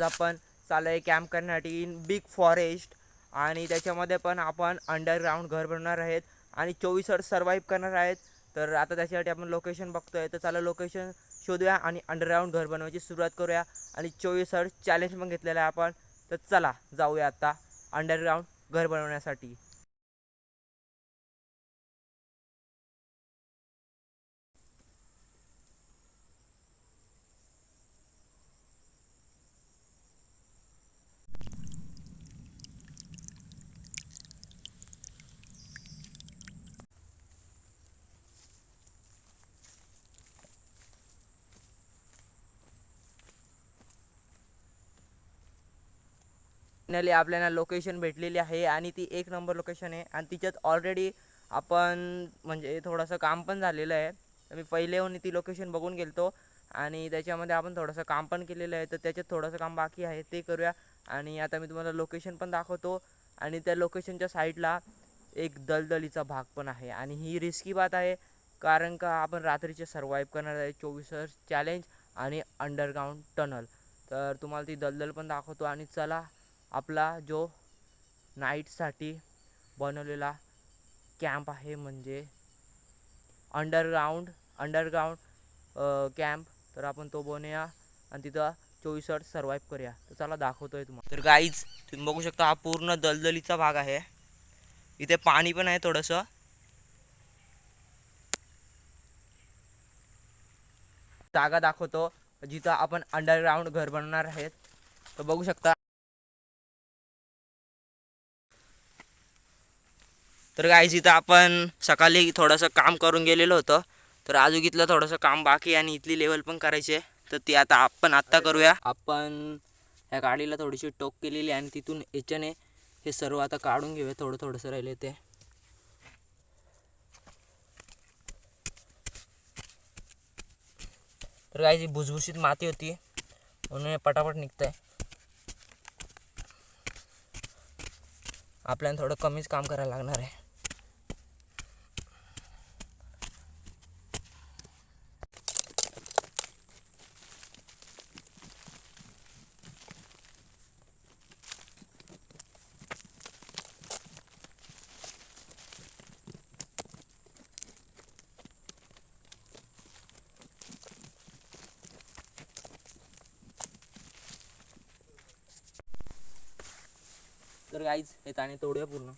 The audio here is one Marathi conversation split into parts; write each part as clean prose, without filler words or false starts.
आपण चाललोय कॅम्प करण्यासाठी इन बिग फॉरेस्ट आणि त्याच्यामध्ये पण आपण अंडरग्राऊंड घर बनवणार आहेत आणि 24 आवर्स सर्वाईव्ह करणार आहेत. तर आता त्याच्यासाठी आपण लोकेशन बघतोय, तर चला लोकेशन शोधूया आणि अंडरग्राऊंड घर बनवायची सुरुवात करूया. आणि 24 आवर्स चॅलेंज पण घेतलेला आहे आपण. तर चला जाऊया आता अंडरग्राऊंड घर बनवण्यासाठी. फायनली आपल्याला लोकेशन भेटलेली आहे आणि ती एक नंबर लोकेशन आहे आणि तिच्यात ऑलरेडी आपण म्हणजे थोडंसं काम पण झालेलं आहे. तर मी पहिले येऊन ती लोकेशन बघून गेलतो आणि त्याच्यामध्ये आपण थोडंसं काम पण केलेलं आहे. तर त्याच्यात थोडंसं काम बाकी आहे ते करूया. आणि आता मी तुम्हाला लोकेशन पण दाखवतो. आणि त्या लोकेशनच्या साईडला एक दलदलीचा भाग पण आहे आणि ही रिस्की बात आहे, कारण का आपण रात्रीचे सर्वाईव्ह करणार आहे 24 आवर्स चॅलेंज आणि अंडरग्राऊंड टनल. तर तुम्हाला ती दलदल पण दाखवतो आणि चला आपला जो नाईटसाठी बनवलेला कॅम्प आहे म्हणजे अंडरग्राऊंड कॅम्प, तर आपण तो बनवूया आणि तिथं 24 आवर्स सर्वाईव्ह करूया. तर चला दाखवतोय तुम्हाला. तर गाईज तुम्ही बघू शकता हा पूर्ण दलदलीचा भाग आहे. इथे पाणी पण आहे थोडंसं. जागा दाखवतो जिथं आपण अंडरग्राऊंड घर बनवणार आहेत. तर बघू शकता. तर गाईज इथं आपण सकाळी थोडंसं काम करून गेलेलो होतो. तर अजून इथलं थोडंसं काम बाकी आहे आणि इथली लेवल पण करायची आहे. तर ती आता आपण आत्ता करूया. आपण ह्या गाडीला थोडीशी टोक केलेली आहे आणि तिथून याच्याने हे सर्व आता काढून घेऊया. थोडं थोडंसं राहिले ते. तर गाईज ही भुसभुशीत माती होती म्हणून हे पटापट निघतंय. आपल्याला थोडं कमीच काम करायला लागणार आहे. तर गाईज हे ताणे तोडूया पूर्ण.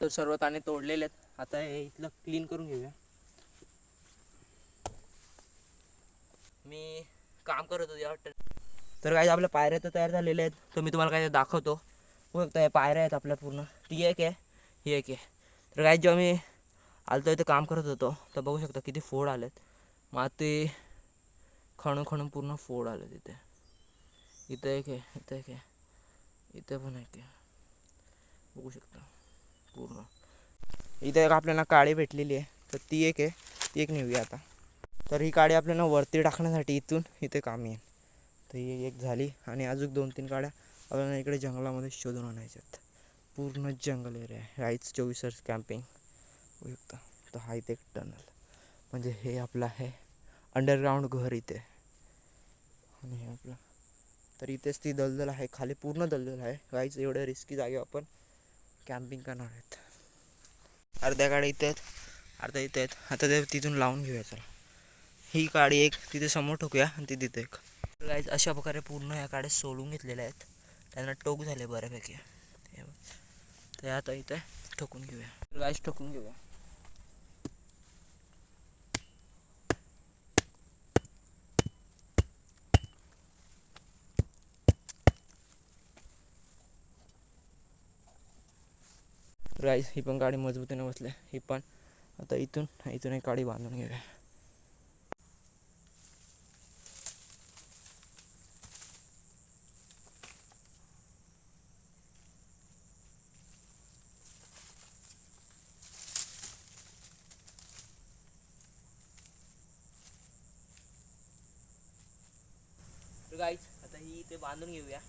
तर सर्व ताणे तोडलेले आहेत. आता हे इथलं क्लीन करून घेऊया. मी काम करत होतो या. तर काही आपल्या पायऱ्या तर तयार झालेल्या आहेत. तर मी तुम्हाला काय दाखवतो. बघता हे पायऱ्या आहेत आपल्या पूर्ण. ती एक आहे, ही एक आहे. तर काही जेव्हा मी आलतो इथं काम करत होतो तर बघू शकता किती फोड आलेत. माती खणून खणून पूर्ण फोड आले तिथे. इथं एक आहे, इथं एक आहे, इथं पण एक आहे. बघू शकता पूर्ण. इथं एक आपल्याला काळी भेटलेली आहे. तर ती एक आहे, ती एक नेऊया आता. तर ही काडी आपल्याला वरती टाकण्यासाठी इथून इथे कामी आहे. तर ही एक झाली आणि अजून 2-3 काड्या आपल्याला इकडे जंगलामध्ये शोधून आणायच्यात. पूर्ण जंगल एरिया आहे. राईट्स 24 आवर्स कॅम्पिंग होऊ शकता. तर हा इथे एक टनल म्हणजे हे आपलं आहे अंडरग्राऊंड घर इथे. आणि हे आपलं तर इथेच ती दलदल आहे. खाली पूर्ण दलदल आहे. गाईच एवढ्या रिस्की जागेवर आपण कॅम्पिंग करणार आहेत. अर्ध्या गाड्या इथे आहेत, अर्ध्या इथे आहेत. आता ते तिथून लावून घेऊया. चला ही काडी एक तिथे समोर ठोकूया आणि ती तिथे एक. गाईज अशा प्रकारे पूर्ण या काड्या सोलून घेतलेल्या आहेत. त्यांना टोक झाले बऱ्यापैकी. ते आता इथे ठोकून घेऊया. गाईज ठोकून घेऊया. गाईज ही पण गाडी मजबूतीने बसले. ही पण आता इथून एक काडी बांधून घेऊया. तर गाईज आता ही इथे बांधून घेऊया.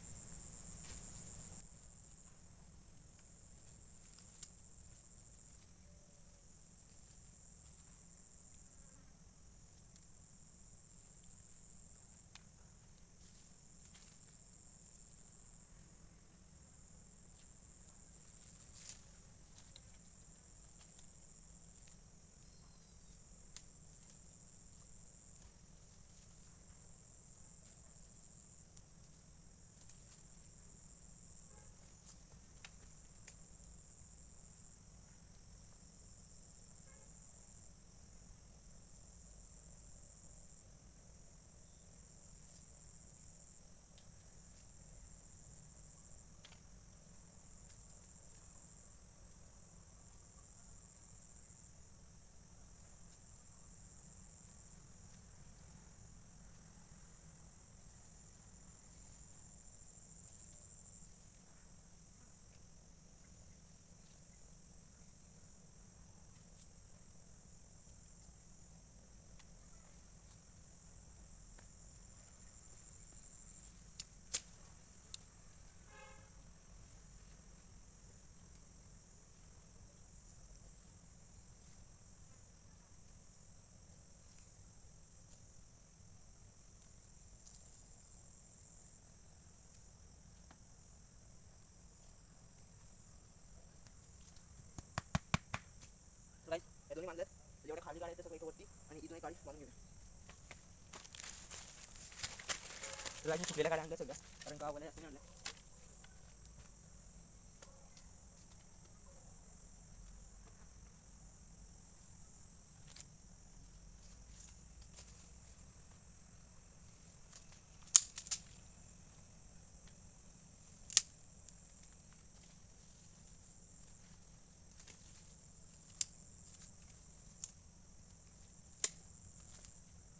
गाईज या दोन्ही बांधल्यात. जेवढ्या खाली काढायचं सगळं वरती आणि इथून एक काडी बांधून घेऊया. तर गाईज सुकलेल्या काड्या आणल्या सगळ्या, कारण गावाला जास्त नाही आणल्या.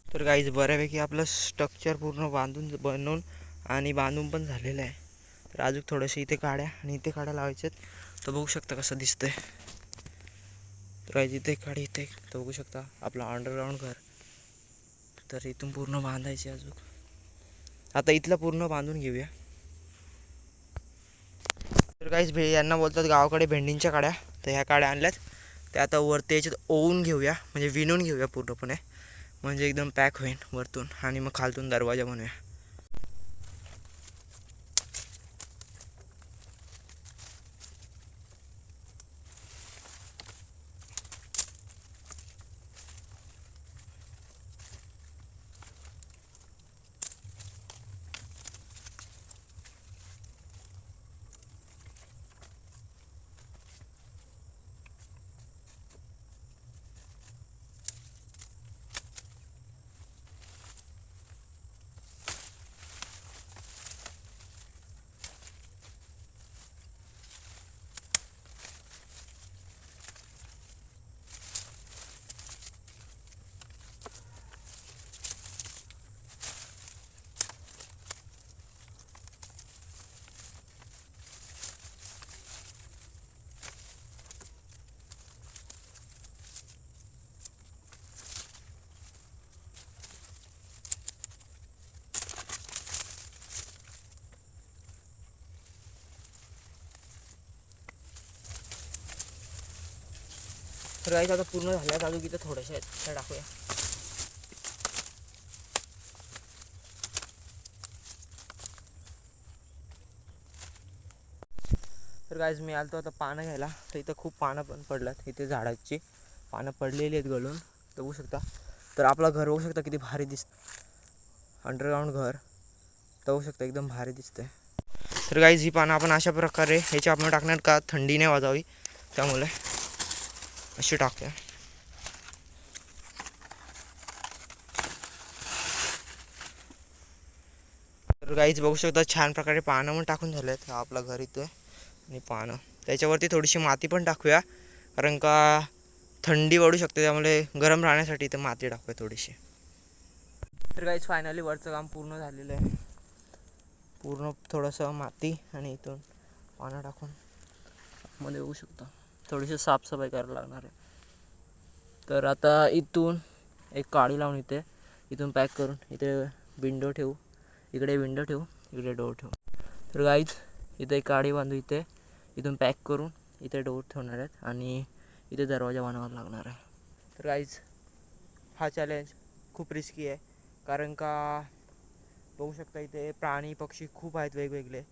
तर गाईज बऱ्यापैकी आपलं स्ट्रक्चर पूर्ण बनवून आणि बांधून पण झालेलं आहे. तर अजून थोडंसं इथे काड्या आणि इथे काड्या लावायच्यात. तर बघू शकता कसं दिसतंय. तर गाईज इथे काडी इथे तर बघू शकता आपलं अंडरग्राऊंड घर. तर इथून पूर्ण बांधायचे अजून. आता इथलं पूर्ण बांधून घेऊया. तर गाईज यांना बोलतात गावाकडे भेंडींच्या काड्या. तर ह्या काड्या आणल्यात. त्या आता वरती याच्यात ओवून घेऊया, म्हणजे विणून घेऊया पूर्णपणे, म्हणजे एकदम पॅक होईल वरतून. आणि मग खालतून दरवाजा बनवूया. तर गाईज आता पूर्ण झाल्यात. अजून इथं थोड्याशा आहेत त्या टाकूया. तर गाईज मी आलतो आता पानं घ्यायला. तर इथं खूप पानं पण पडल्यात. इथे झाडाची पानं पडलेली आहेत गळून. तर बघू शकता. तर आपलं घर बघू शकता किती भारी दिसतं, अंडरग्राऊंड घर. तर बघू शकता एकदम भारी दिसतंय. तर गाईज ही पानं आपण अशा प्रकारे ह्याच्या आपण टाकणार का थंडी नाही वाजावी त्यामुळे अशी टाकूया. तर गाईज बघू शकता छान प्रकारे पानं पण टाकून झाले आहेत. आपला घर इथं आणि पानं त्याच्यावरती थोडीशी माती पण टाकूया, कारण का थंडी वाढू शकते, त्यामुळे गरम राहण्यासाठी इथं माती टाकूया थोडीशी. तर गाईज फायनली वरचं काम पूर्ण झालेलं आहे. पूर्ण थोडंसं माती आणि इथून पानं टाकून मध्ये येऊ शकता. थोडीशी साफसफाई करायला लागणार आहे. तर आता इथून एक काडी लावून इथून पॅक करून इथे विंडो ठेवू, इकडे विंडो ठेवू, इकडे डोर ठेवू. तर गाईज इथे एक काडी बांधू, इथून पॅक करून इथे डोर ठेवणार आहेत आणि इथे दरवाजा बनवावा लागणार आहे. तर गाईज हा चॅलेंज खूप रिस्की आहे, कारण का बघू शकता इथे प्राणी पक्षी खूप आहेत वेगवेगळे.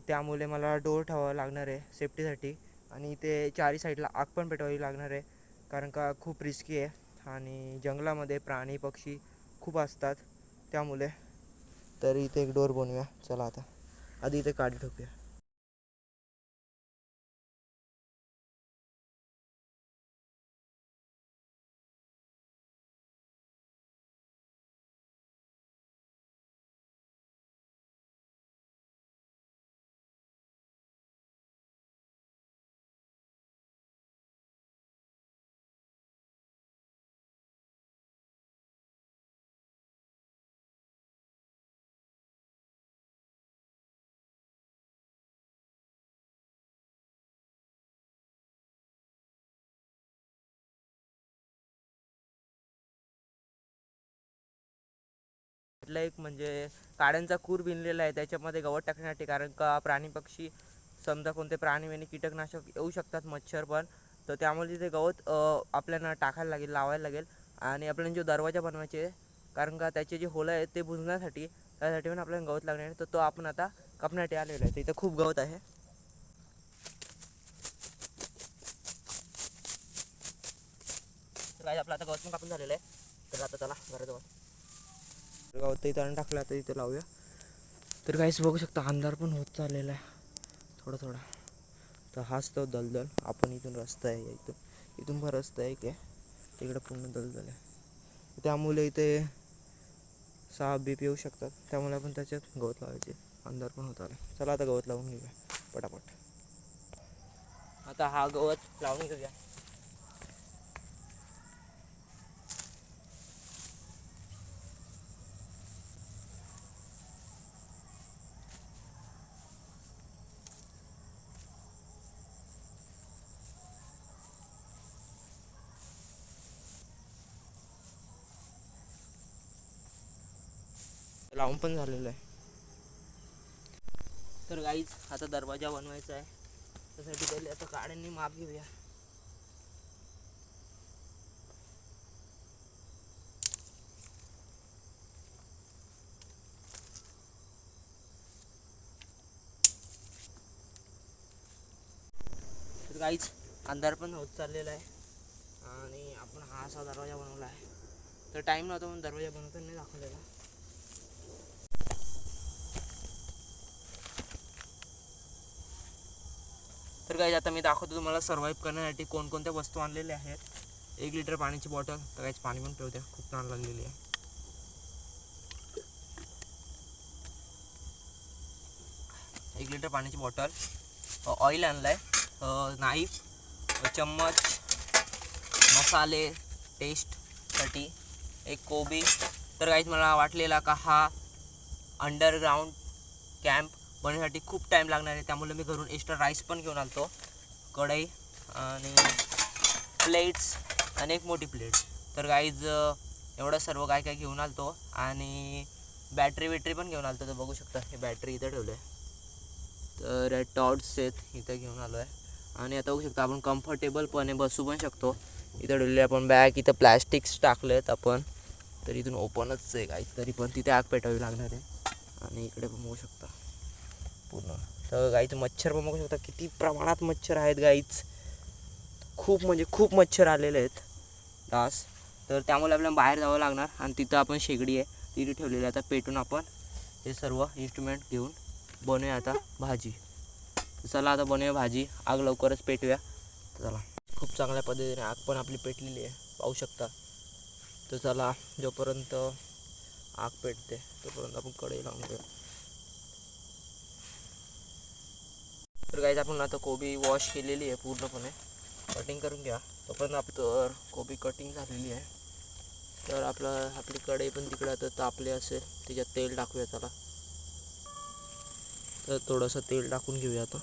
त्यामुळे मला डोर ठेवावा लागणार आहे सेफ्टीसाठी. आणि इथे चारी साईडला आग पण पेटवावी लागणार आहे, कारण का खूप रिस्की आहे आणि जंगलामध्ये प्राणी पक्षी खूप असतात त्यामुळे. तर इथे एक डोर बनवूया. चला आता आधी इथे काडी ठोकूया. एक म्हणजे काड्यांचा कूर बिनलेला आहे त्याच्यामध्ये गवत टाकण्यासाठी, कारण का प्राणी पक्षी समजा कोणते प्राणी आणि कीटकनाशक येऊ शकतात, मच्छर पण. तर त्यामुळे तिथे गवत आपल्याला टाकायला लागेल, लावायला लागेल. आणि आपल्याला जो दरवाजा बनवायचे, कारण का त्याचे जे होलं आहेत ते बुजण्यासाठी, त्यासाठी पण आपल्याला गवत लागणार आहे. तर तो आपण आता कापण्यासाठी आलेलो आहे. तर इथं खूप गवत आहे. तर काय आपलं आता गवत पण कापून झालेलं आहे. तर आता चला घराजवळ गवत इथं टाकलं, आता इथे लावूया. तर काहीच बघू शकता अंधार पण होत चाललेला आहे थोडा थोडा. तर हाच तो दलदल. आपण इथून रस्ता आहे, इथून पण रस्ता आहे की तिकडे पूर्ण दलदल आहे. त्यामुळे इथे साप बीप येऊ शकतात, त्यामुळे आपण त्याच्यात गवत लावायचे. अंधार पण होत आला. चला आता गवत लावून घेऊया पटापट. आता हा गवत लावून घेऊया. लावून पण झालेलं आहे. तर गाईज आता दरवाजा बनवायचा आहे, त्यासाठी पहिले आता काड्यांनी माप घेऊया. तर गाईज अंधार पण होत चाललेला आहे आणि आपण हा असा दरवाजा बनवला आहे. तर टाईम नव्हता म्हणून दरवाजा बनवताना नाही दाखवलेला. तर गाईज आता मी दाखवतो तुम्हाला सर्वाईव्ह करण्यासाठी कोणकोणत्या वस्तू आणलेल्या आहेत. 1 लिटर पाण्याची बॉटल. तर गाईज पाणी पण ठेवते, खूप तहान लागलेली आहे. 1 लिटर पाण्याची बॉटल, ऑइल आणलं आहे, नाईफ, चम्मच, मसाले टेस्टसाठी, एक कोबी. तर गाईज मला वाटलेला का हा अंडरग्राऊंड कॅम्प बनवण्यासाठी खूप टाईम लागणार आहे, त्यामुळे मी घरून एक्स्ट्रा राईस पण घेऊन आलतो, कढई आणि प्लेट्स आणि एक मोठी प्लेट. तर गाईज एवढं सर्व काय काय घेऊन आलतो आणि बॅटरी पण घेऊन आलतो. तर बघू शकता हे बॅटरी इथं ठेवलं आहे. तर टॉर्च आहेत इथं घेऊन आलो आहे. आणि आता बघू शकता आपण कम्फर्टेबलपणे बसू पण शकतो. इथं ठेवलेले आपण बॅग, इथं प्लॅस्टिक्स टाकलेत आपण. तर इथून ओपनच आहे गाईज, तरी पण तिथे आग पेटावी लागणार आहे. आणि इकडे पण बघू शकता पूर्ण. तर गाईज मच्छर पण बघू शकता किती प्रमाणात मच्छर आहेत गाईज. खूप म्हणजे खूप मच्छर आलेले आहेत, डास. तर त्यामुळे आपल्याला बाहेर जावं लागणार आणि तिथं आपण शेगडी आहे तिथे ठेवलेली आहे. आता पेटून आपण हे सर्व इन्स्ट्रुमेंट घेऊन बनवूया आता भाजी. चला आता बनवूया भाजी, आग लवकरच पेटूया. चला खूप चांगल्या पद्धतीने आग पण आपली पेटलेली आहे, पाहू शकता. तर चला जोपर्यंत आग पेटते तोपर्यंत आपण कढई लावून घेऊ. तर गाईज आपण आता कोबी वॉश केलेली आहे पूर्णपणे. कटिंग करून घ्या. तोपर्यंत तर कोबी कटिंग झालेली आहे. तर आपली कढई पण तिकडे आता तापली असेल, त्याच्यात तेल टाकूया. त्याला तर थोडंसं तेल टाकून घेऊया आता.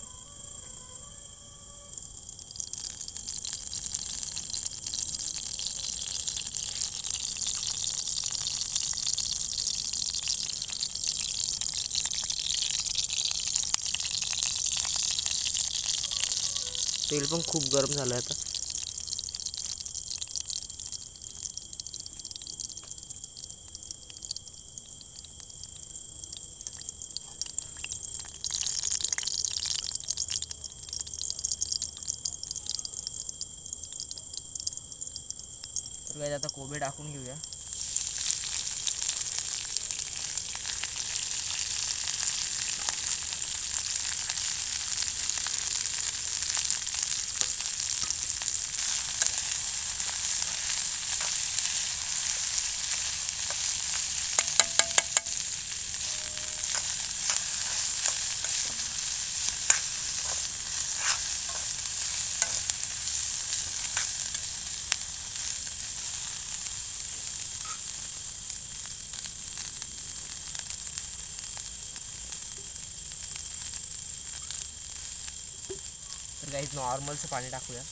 तेल पण खूप गरम झालं आहे आता. तर काय आता कोबी टाकून घेऊया. तर काही नॉर्मलचं पाणी टाकूया.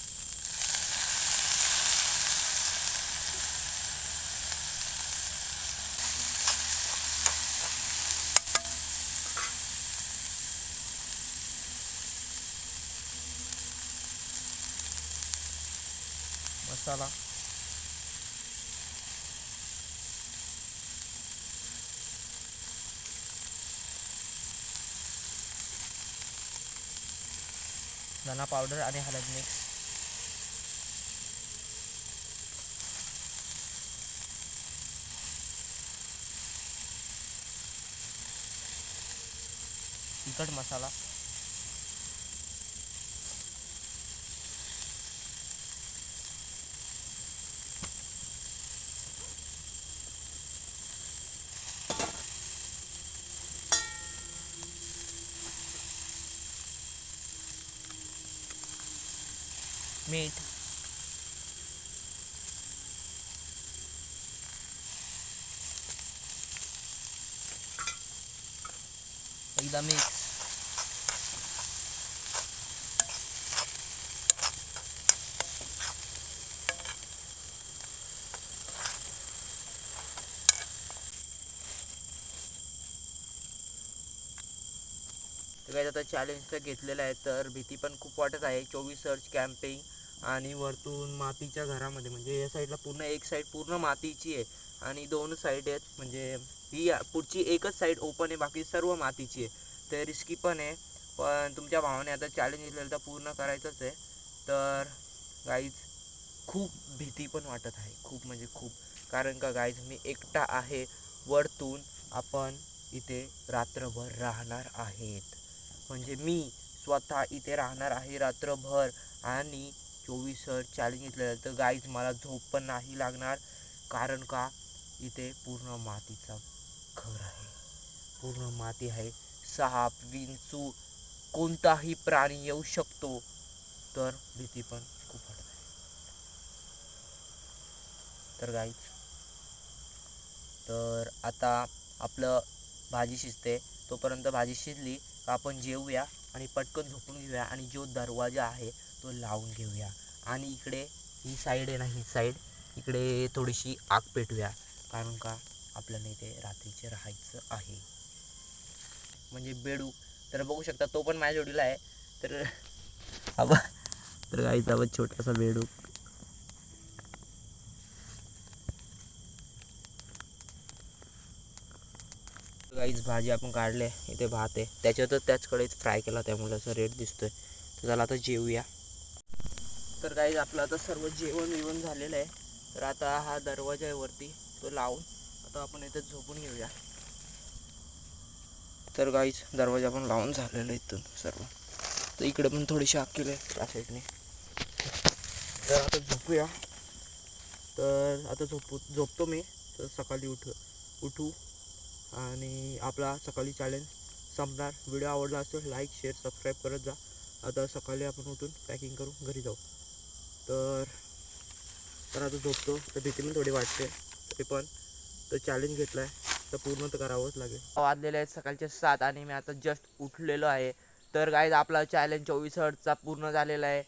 मसाला, धना पावडर आणि हळद मिक्स. तिखट मसाला, मीठ, एकदा मिक्स. तर काय आता चॅलेंज तर घेतलेलं आहे. तर भीती पण खूप वाटत आहे. 24 सर्च कॅम्पिंग आणि वरतून मातीच्या घरामध्ये, म्हणजे या साईडला पूर्ण एक साईड पूर्ण मातीची आहे आणि दोन साईड आहेत. म्हणजे ही पुढची एकच साईड ओपन आहे, बाकी सर्व मातीची आहे. तर रिस्की पण आहे. पण तुमच्या भावाने आता चॅलेंज घेतलेलं तर पूर्ण करायचंच आहे. तर गाईज खूप भीती पण वाटत आहे, खूप म्हणजे खूप. कारण का गाईज मी एकटा आहे. वरतून आपण इथे रात्रभर राहणार आहेत. म्हणजे मी स्वतः इथे राहणार आहे रात्रभर. आणि 24 चॅलेंज घेतलेलं तर गाईज मला झोप पण नाही लागणार. कारण का इथे पूर्ण मातीचा घर आहे, पूर्ण माती आहे. साप, विंचू, कोणताही प्राणी येऊ शकतो. तर भीती पण खूप वाटत आहे. तर गाईज, तर आता आपलं भाजी शिजते. तोपर्यंत भाजी शिजली का आपण जेवूया आणि पटकन झोपून घेऊया. आणि जो दरवाजा आहे तो लावून घेऊया. आणि इकडे ही साईड आहे ना, ही साईड इकडे थोडीशी आग पेटूया. कारण का आपल्याला इथे रात्रीचे राहायचं आहे. म्हणजे बेडूक तर बघू शकता, तो पण माझ्या जोडीला आहे. तर अब तर गाईचा आवाज छोटासा बेडूक. गाईच भाजी आपण काढले, इथे भात आहे. त्याच्यातच त्याच कडेच फ्राय केला, त्यामुळे असं रेड दिसतोय. तर चला आता जेवूया. तर गाईज आपलं आता सर्व जेवण झालेलं आहे. तर आता हा दरवाजा आहे वरती, तो लावून आता आपण इथे झोपून घेऊया. तर गाईज दरवाजा पण लावून झालेला इथून सर्व. तर इकडे पण थोडीशी आग केली आहे त्या साईडने. तर आता झोपूया. तर आता झोपतो मी. तर सकाळी उठू आणि आपला सकाळी चॅलेंज संपणार. व्हिडिओ आवडला असेल लाईक शेअर सबस्क्राईब करत जा. आता सकाळी आपण उठून पॅकिंग करून घरी जाऊ. तर आता झोपतो. तर भीती पण थोडी वाटते तरी पण तर चॅलेंज घेतला आहे तर पूर्ण तर करावंच लागेल. वाजलेले आहेत सकाळचे 7 आणि मी आता जस्ट उठलेलो आहे. तर गाईज आपला चॅलेंज 24 हर्ट्जचा पूर्ण झालेला आहे.